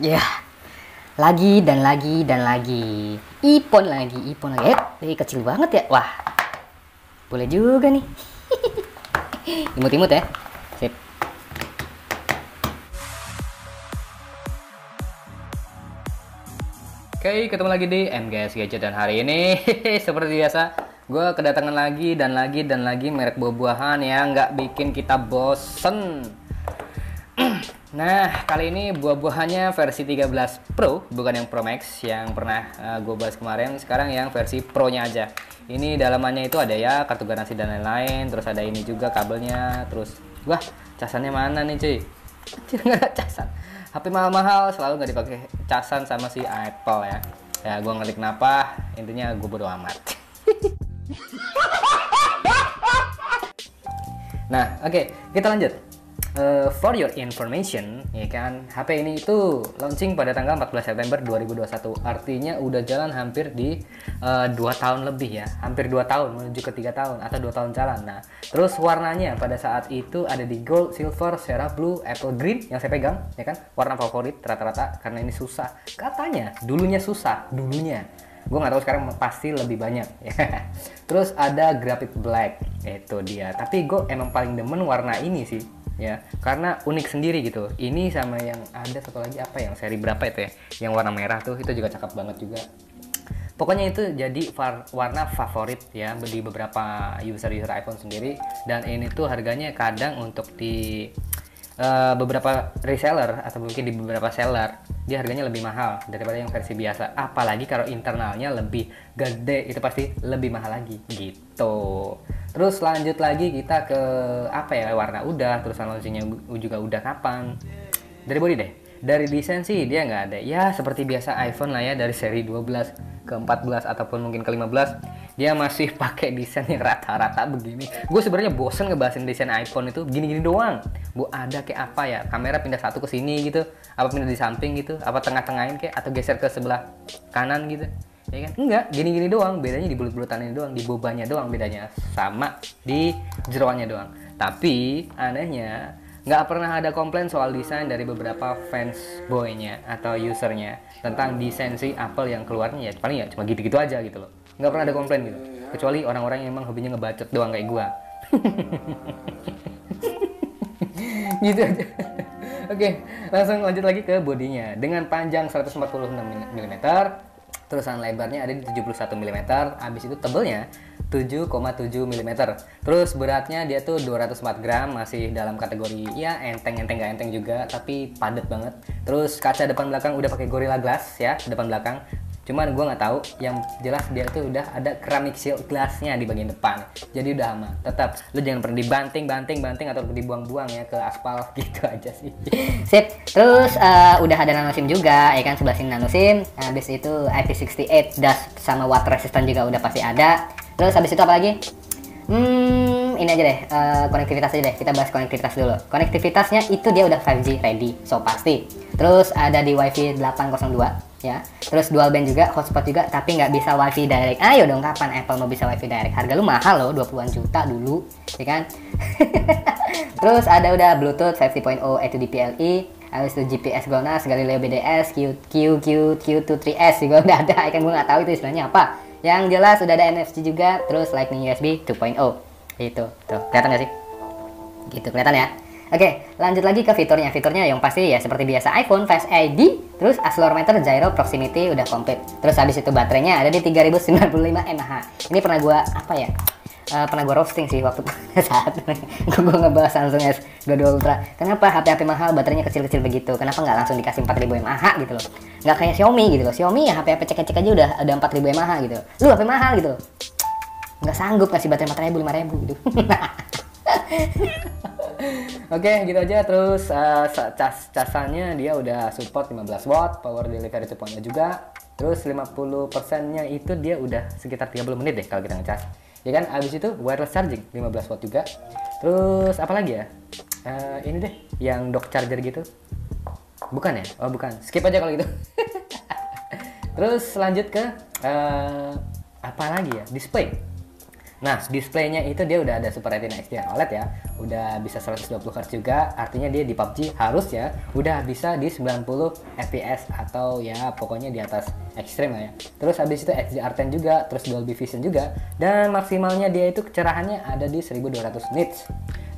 Ya, lagi dan lagi dan lagi. Ipon lagi, ipon lagi. Kecil banget ya. Wah, boleh juga nih. Imut-imut ya. Sip. Oke, ketemu lagi di MGS Gadget dan hari ini seperti biasa gue kedatangan lagi dan lagi merek buah-buahan yang nggak bikin kita bosen. Nah, kali ini buah-buahannya versi 13 Pro, bukan yang Pro Max yang pernah gue bahas kemarin. Sekarang yang versi Pro-nya aja. Ini dalamannya itu ada ya kartu garansi dan lain-lain, terus ada ini juga kabelnya, terus wah, casannya mana nih cuy? Nggak ada casan. HP mahal-mahal selalu nggak dipakai casan sama si Apple ya. Ya gue ngerti kenapa, intinya gue bodo amat. Nah, oke, kita lanjut. For your information, ya kan, HP ini itu launching pada tanggal 14 September 2021. Artinya udah jalan hampir di 2 tahun lebih ya. Hampir 2 tahun menuju ke 3 tahun atau 2 tahun jalan. Nah, terus warnanya pada saat itu ada di gold, silver, seraph blue, apple green yang saya pegang, ya kan? Warna favorit rata-rata karena ini susah. Katanya dulunya susah, dulunya. Gue nggak tahu sekarang pasti lebih banyak. Terus ada graphite black, itu dia. Tapi gue emang paling demen warna ini sih, ya, karena unik sendiri gitu. Ini sama yang ada satu lagi apa yang seri berapa itu ya? Yang warna merah tuh itu juga cakep banget juga. Pokoknya itu jadi warna favorit ya di beberapa user iPhone sendiri. Dan ini tuh harganya kadang untuk di beberapa reseller atau mungkin di beberapa seller dia harganya lebih mahal daripada yang versi biasa, apalagi kalau internalnya lebih gede itu pasti lebih mahal lagi gitu. Terus lanjut lagi kita ke apa ya, warna udah, terus launchingnya juga udah kapan. Dari body deh, dari desain sih dia nggak ada ya, seperti biasa iPhone lah ya, dari seri 12 ke 14 ataupun mungkin ke 15 dia masih pakai desain yang rata-rata begini. Gue sebenarnya bosen ngebahasin desain iPhone itu gini-gini doang. Bu, ada kayak apa ya, kamera pindah satu ke sini gitu, apa pindah di samping gitu, apa tengah-tengahin kayak, atau geser ke sebelah kanan gitu, ya kan? Enggak, gini-gini doang, bedanya di bulut-bulutan ini doang, di bobanya doang bedanya, sama di jeroannya doang. Tapi anehnya nggak pernah ada komplain soal desain dari beberapa fans boynya atau usernya tentang desain si Apple yang keluarnya, ya paling ya cuma gitu-gitu aja gitu loh. Nggak pernah ada komplain gitu, kecuali orang-orang yang emang hobinya ngebacot doang kayak gua. Gitu aja. Oke, langsung lanjut lagi ke bodinya. Dengan panjang 146 mm, terusan lebarnya ada di 71 mm, habis itu tebelnya 7,7 mm. Terus beratnya dia tuh 204 gram, masih dalam kategori ya enteng-enteng gak enteng juga, tapi padat banget. Terus kaca depan belakang udah pakai Gorilla Glass ya, depan belakang. Cuman gue nggak tahu, yang jelas dia tuh udah ada ceramic shield glassnya di bagian depan, jadi udah aman. Tetap lu jangan pernah dibanting atau dibuang-buang ya ke aspal gitu aja sih. Sip. Terus udah ada nano SIM juga ya kan, sebelah sini nano SIM. Habis itu IP68 dust sama water resistant juga udah pasti ada. Terus habis itu apa lagi? Ini aja deh, konektivitas aja deh. Kita bahas konektivitas dulu. Konektivitasnya itu dia udah 5G ready, so pasti. Terus ada di WiFi 802 ya. Terus dual band juga, hotspot juga, tapi nggak bisa WiFi direct. Ayo dong, kapan Apple mau bisa WiFi direct? Harga lu mahal loh, 20-an juta dulu, ya kan? Terus ada udah Bluetooth 5.0 A2DPLE, habis itu GPS GLONASS, Galileo BDS, Q23S juga udah ada. Ya kan, gue nggak tahu itu istilahnya apa. Yang jelas udah ada NFC juga, terus Lightning USB 2.0. Itu, tuh, kelihatan nggak sih? Gitu, kelihatan ya? Oke, lanjut lagi ke fiturnya. Fiturnya yang pasti ya seperti biasa iPhone, Face ID, terus accelerometer, gyro, proximity udah komplit. Terus habis itu baterainya ada di 3095 mAh. Ini pernah gua apa ya? Pernah gua roasting sih waktu saat gua ngebahas Samsung S22 Ultra. Kenapa HP-HP mahal baterainya kecil-kecil begitu? Kenapa nggak langsung dikasih 4000 mAh gitu loh? Nggak kayak Xiaomi gitu loh. Xiaomi ya HP-HP cek-cek aja udah ada 4000 mAh gitu. Lu HP mahal gitu loh. Nggak sanggup kasih baterai 4000, 5000 gitu. Oke, gitu aja. Terus casannya dia udah support 15 watt, power delivery 2.0 juga. Terus 50%-nya itu dia udah sekitar 30 menit deh kalau kita ngecas. Ya kan, abis itu wireless charging 15 watt juga. Terus apa lagi ya? Ini deh, yang dock charger gitu. Bukan ya? Oh, bukan. Skip aja kalau gitu. Terus lanjut ke apa lagi ya? Display. Nah, displaynya itu dia udah ada Super Retina XDR OLED ya, udah bisa 120 Hz juga, artinya dia di PUBG harusnya udah bisa di 90 FPS atau ya pokoknya di atas ekstrim lah ya. Terus habis itu HDR10 juga, terus Dolby Vision juga, dan maksimalnya dia itu kecerahannya ada di 1200 nits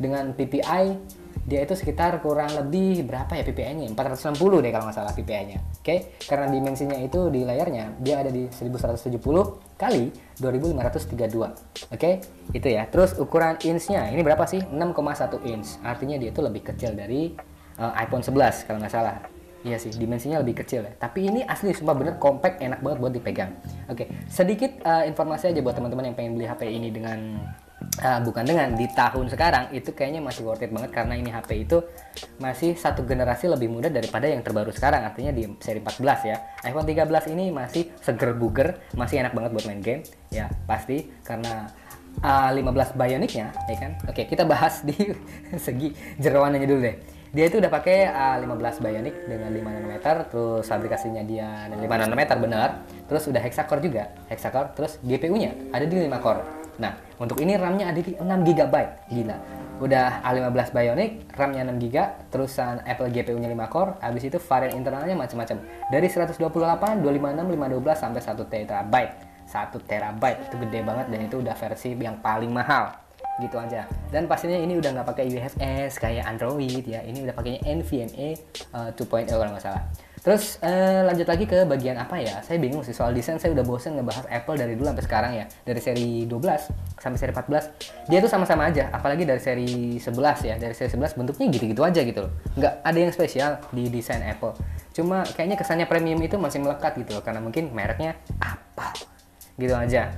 dengan PPI. Dia itu sekitar kurang lebih berapa ya PPI-nya? 460 deh kalau nggak salah PPI-nya. Oke, karena dimensinya itu di layarnya dia ada di 1170 kali 2532. Oke, itu ya. Terus ukuran inch-nya ini berapa sih? 6,1 inch. Artinya dia itu lebih kecil dari iPhone 11 kalau nggak salah. Iya sih, dimensinya lebih kecil ya. Tapi ini asli sumpah bener compact, enak banget buat dipegang. Oke, sedikit informasi aja buat teman-teman yang pengen beli HP ini dengan di tahun sekarang itu kayaknya masih worth it banget karena ini HP itu masih satu generasi lebih muda daripada yang terbaru sekarang, artinya di seri 14 ya. iPhone 13 ini masih seger buger, masih enak banget buat main game ya pasti karena 15 Bionic-nya ya kan. Oke, kita bahas di segi jeroannya dulu deh. Dia itu udah pakai 15 Bionic dengan 5 nanometer, terus fabrikasinya dia 5 nanometer bener, terus udah hexacore juga, hexacore, terus GPU-nya ada di 5 core. Nah, untuk ini RAM-nya ada di 6 GB, gila. Udah A15 Bionic, RAM-nya 6 GB, terusan Apple GPU-nya 5 core, habis itu varian internalnya macam-macam. Dari 128, 256, 512 sampai 1 TB. 1 TB itu gede banget dan itu udah versi yang paling mahal. Gitu aja. Dan pastinya ini udah nggak pakai UFS kayak Android ya. Ini udah pakainya NVMe 2.0 kalau nggak salah. Terus lanjut lagi ke bagian apa ya? Saya bingung sih soal desain. Saya udah bosen ngebahas Apple dari dulu sampai sekarang ya. Dari seri 12 sampai seri 14, dia tuh sama-sama aja. Apalagi dari seri 11 ya. Dari seri 11 bentuknya gitu-gitu aja gitu loh. Nggak ada yang spesial di desain Apple. Cuma kayaknya kesannya premium itu masih melekat gitu loh. Karena mungkin mereknya Apple. Gitu aja.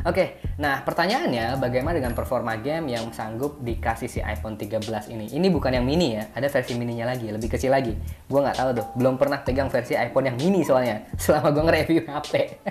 Oke, nah pertanyaannya bagaimana dengan performa game yang sanggup dikasih si iPhone 13 ini? Ini bukan yang mini ya, ada versi mininya lagi, lebih kecil lagi. Gua nggak tahu tuh, belum pernah pegang versi iPhone yang mini soalnya, selama gua nge-review HP.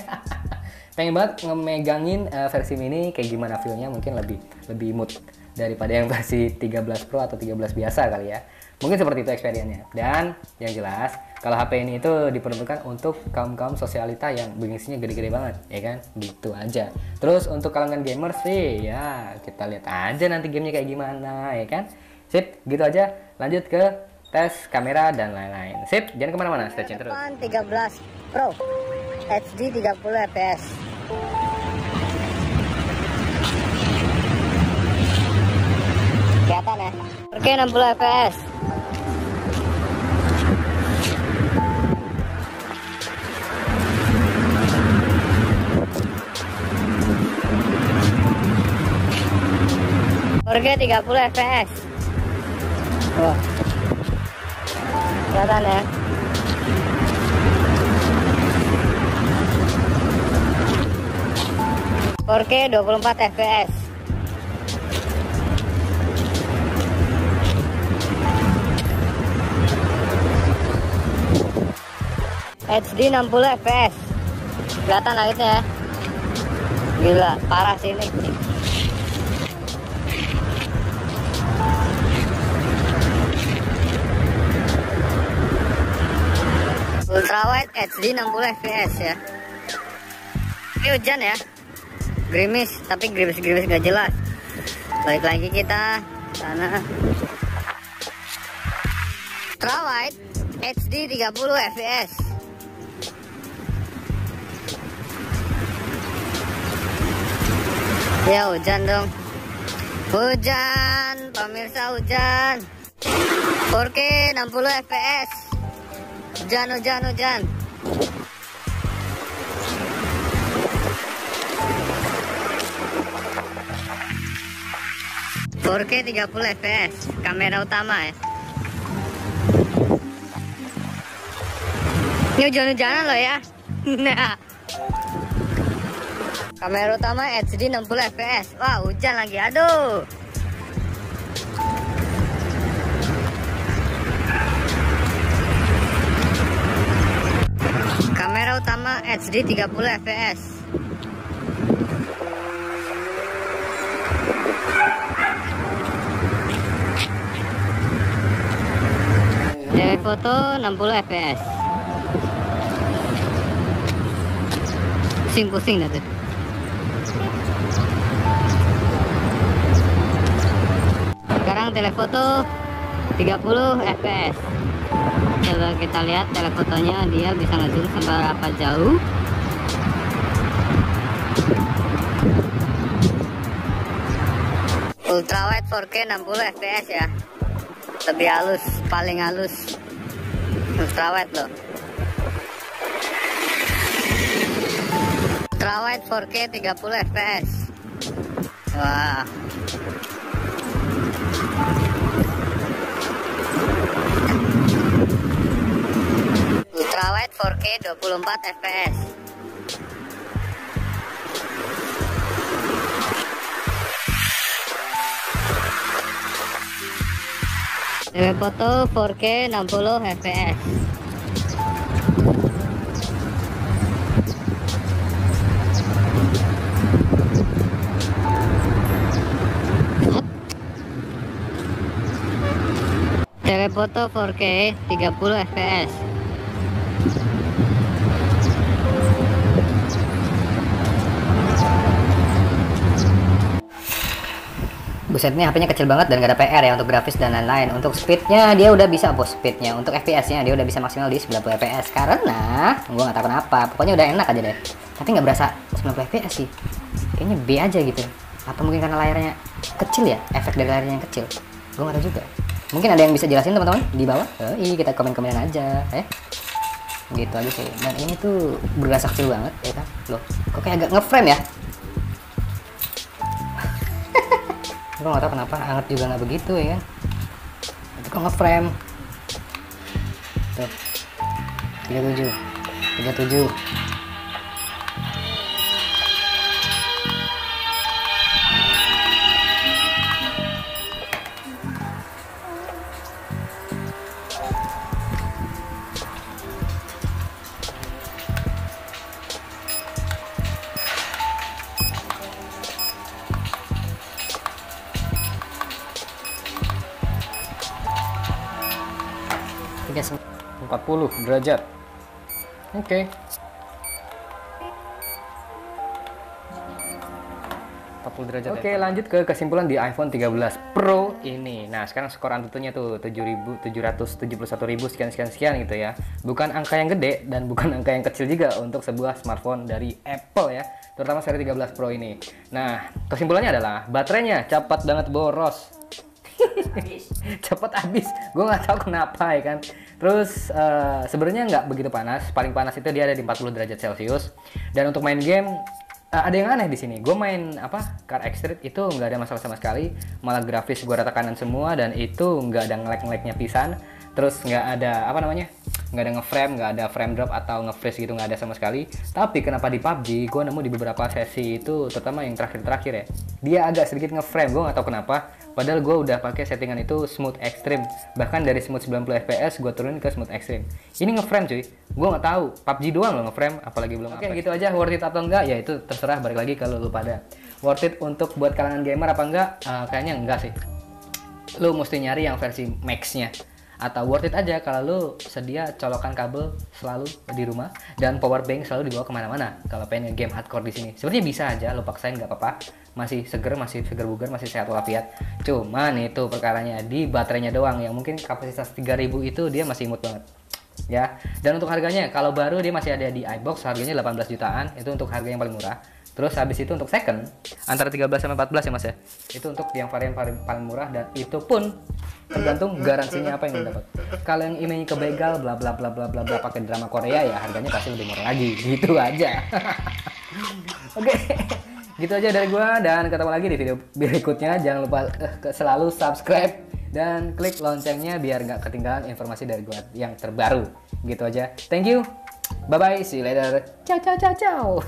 Pengen banget ngemegangin versi mini, kayak gimana feel-nya, mungkin lebih mood daripada yang versi 13 Pro atau 13 biasa kali ya. Mungkin seperti itu experience-nya. Dan yang jelas, kalau HP ini itu diperuntukkan untuk kaum-kaum sosialita yang gengsinya gede-gede banget, ya kan? Gitu aja. Terus untuk kalangan gamer sih, ya kita lihat aja nanti gamenya kayak gimana, ya kan? Sip, gitu aja. Lanjut ke tes kamera dan lain-lain. Sip, jangan kemana-mana, stay tune terus. 13 Pro HD 30 fps. Kelihatan ya? Oke, 60 fps. Oke, 30 fps. Wah, kelihatan ya? Oke, 24 fps. HD 60 fps. Kelihatan langitnya ya. Gila, parah sih ini. Ultrawide HD 60 fps ya. Ini hujan ya. Gerimis, tapi gerimis gak jelas. Balik lagi kita sana. Ultrawide HD 30 fps. Ya hujan dong. Hujan, pemirsa hujan. 4K 60 fps. Hujan. 4K 30 fps. Kamera utama ya. Ini hujan-hujanan loh ya. Nah. Kamera utama HD 60 fps. Wah, hujan lagi. Aduh. Kamera utama HD 30 fps. Foto 60 fps. Pusing dah tuh. Sekarang telefoto 30 fps. Coba kita lihat telefotonya, dia bisa ngezoom seberapa jauh. Ultrawide 4K 60 fps ya, lebih halus, paling halus ultrawide loh. Ultrawide 4K 30 fps. Wah. Ultrawide 4K 24 fps. Telefoto 4K 60 fps. Telefoto 4K 30 fps. Buset, ini HP-nya kecil banget dan gak ada PR ya untuk grafis dan lain-lain. Untuk speednya dia udah bisa, bos, speednya. Untuk FPS-nya dia udah bisa maksimal di 90 fps. Karena gue nggak tahu kenapa, pokoknya udah enak aja deh. Tapi nggak berasa 90 fps sih. Kayaknya B aja gitu. Apa mungkin karena layarnya kecil ya? Efek dari layarnya yang kecil. Gue nggak tahu juga. Mungkin ada yang bisa jelasin teman-teman di bawah. Kita komen-komenan aja, gitu aja sih. Dan ini tuh berasa kecil banget, ya kan? Loh, kok kayak agak ngeframe ya? Gue gak tau kenapa, anget juga nggak begitu ya kan. Itu kok ngeframe. Tuh 37. Yes, 40 derajat. Oke. 40 derajat. Oke, lanjut ke kesimpulan di iPhone 13 Pro ini. Nah, sekarang skor Antutunya tuh 7.771.000 sekian gitu ya. Bukan angka yang gede dan bukan angka yang kecil juga untuk sebuah smartphone dari Apple ya, terutama seri 13 Pro ini. Nah, kesimpulannya adalah baterainya cepat banget boros. Cepet habis, gue nggak tahu kenapa ya kan. Terus sebenarnya nggak begitu panas, paling panas itu dia ada di 40 derajat Celcius. Dan untuk main game ada yang aneh di sini. Gue main Car Extreme itu nggak ada masalah sama sekali, malah grafis gue rata kanan semua dan itu nggak ada nge-lag-nya pisan. Terus nggak ada nggak ada nge-frame, nggak ada frame drop atau nge-freeze gitu, nggak ada sama sekali. Tapi kenapa di PUBG gue nemu di beberapa sesi itu, terutama yang terakhir ya, dia agak sedikit nge-frame. Gue nggak tahu kenapa. Padahal gue udah pakai settingan itu smooth extreme, bahkan dari smooth 90 fps gue turunin ke smooth extreme. Ini nge-frame cuy, gue nggak tahu. PUBG doang loh nge-frame, apalagi belum. Oke, gitu aja. Worth it atau enggak ya itu terserah, balik lagi kalau lu pada. Worth it untuk buat kalangan gamer apa enggak? Kayaknya enggak sih. Lu mesti nyari yang versi max-nya. Atau worth it aja kalau lu sedia colokan kabel selalu di rumah dan power bank selalu dibawa kemana-mana kalau pengen game hardcore di sini. Sebenarnya bisa aja, lu paksain nggak apa-apa, masih seger bugar, masih sehat walafiat. Cuman itu perkaranya di baterainya doang yang mungkin kapasitas 3000 itu dia masih imut banget ya. Dan untuk harganya, kalau baru dia masih ada di iBox, harganya 18 jutaan, itu untuk harga yang paling murah. Terus habis itu untuk second antara 13 sama 14 ya mas ya, itu untuk yang varian paling murah, dan itu pun tergantung garansinya apa yang lo dapat. Kalau yang emailnya kebegal bla bla bla bla bla bla pakai drama Korea ya harganya pasti lebih murah lagi, gitu aja. Oke, gitu aja dari gua, dan ketemu lagi di video berikutnya. Jangan lupa selalu subscribe dan klik loncengnya biar nggak ketinggalan informasi dari gua yang terbaru. Gitu aja, thank you, bye bye, see you later, ciao ciao ciao ciao.